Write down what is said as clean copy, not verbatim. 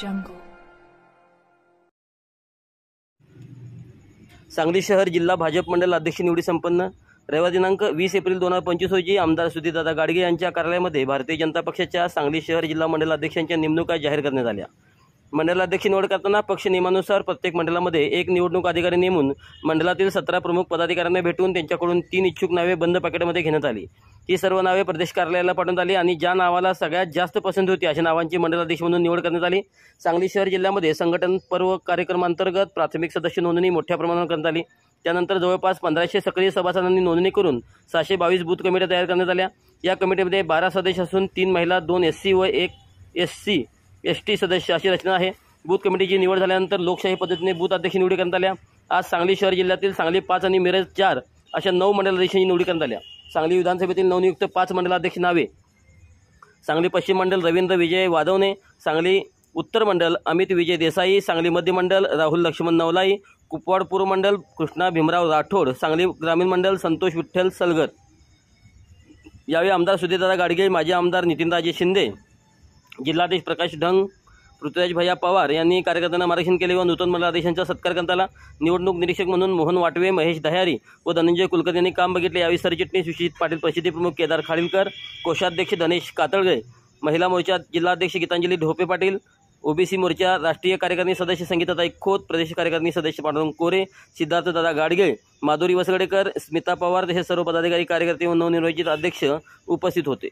jungle. Sangli शहर जिल्हा भाजप मंडल अध्यक्ष निवडी संपन्न. रविवार दिनांक 20 एप्रिल 2025 रोजी आमदार सुधीरदादा गाडगे यांच्या कार्यालयामध्ये भारतीय जनता पक्षाच्या सांगली शहर जिल्हा मंडल अध्यक्षांच्या नेमणुका जाहीर करण्यात आल्या. मंडलाध्यक्ष निवड करताना पक्ष नियमानुसार प्रत्येक मंडळामध्ये एक निवडणूक अधिकारी नेमून मंडळातील 17 प्रमुख पदाधिकाऱ्यांना भेटून त्यांच्याकडून 3 इच्छुक नावे बंद पॅकेटमध्ये घेण्यात आली. ही सर्व नावे प्रदेश कार्यालयाला पाठवण्यात आली आणि ज्या नावाला सगळ्यात जास्त पसंत होती अशा नावांची मंडलाध्यक्ष म्हणून निवड करण्यात आली. सांगली शहर जिल्ह्यामध्ये संघटन पर्व कार्यक्रमांतर्गत प्राथमिक सदस्य नोंदणी मोठ्या प्रमाणावर करण्यात आली. त्यानंतर जवळपास 1500 सक्रिय सभासदांनी नोंदणी करून 622 बूथ कमिट्या तयार करण्यात आल्या. या कमिटीमध्ये 12 सदस्य असून 3 महिला, 2 SC व 1 SC ST सदस्य अशी रचना आहे. बूथ कमिटीची निवड झाल्यानंतर लोकशाही पद्धतीने बूथ अध्यक्ष निवडी करण्यात आल्या. आज सांगली शहर जिल्ह्यातील सांगली 5 आणि मिरज 4 अशा 9 मंडलाध्यक्षांची निवडी करण्यात आल्या. सांगली विधानसभेतील नवनियुक्त 5 मंडलाध्यक्ष नावे: सांगली पश्चिम मंडल रवींद्र विजय वादवणे, सांगली उत्तर मंडल अमित विजय देसाई, सांगली मध्य मंडल राहुल लक्ष्मण नवलाई, कुपवाड पूर्व मंडल कृष्णा भीमराव राठोड, सांगली ग्रामीण मंडल संतोष विठ्ठल सलगर. यावेळी आमदार सुधीरदादा गाडगे, माजी आमदार नितीनराजे शिंदे, जिल्हाध्यक्ष प्रकाश ढंग, पृथ्वीराज भैया पवार यांनी कार्यकर्त्यांना मार्गदर्शन केले व नूतन मंडलाध्यक्षांचा सत्कार करण्यात आला. निवडणूक निरीक्षक म्हणून मोहन वाटवे, महेश दह्यारी व धनंजय कुलकर्णी यांनी काम बघितले. यावेळी सरचिटणीस विश्वजित पाटील, प्रसिद्धी प्रमुख केदार खाडीलकर, कोषाध्यक्ष धनेश कातळगे, महिला मोर्चा जिल्हाध्यक्ष गीतांजली ढोपे पाटील, OBC मोर्चा राष्ट्रीय कार्यकारिणी सदस्य संगीताताई खोत, प्रदेश कार्यकारिणी सदस्य पांडुरंग कोरे, सिद्धार्थदादा गाडगे, माधुरी वसगडेकर, स्मिता पवार तसेच सर्व पदाधिकारी कार्यकर्ते व नवनिर्वाचित अध्यक्ष उपस्थित होते.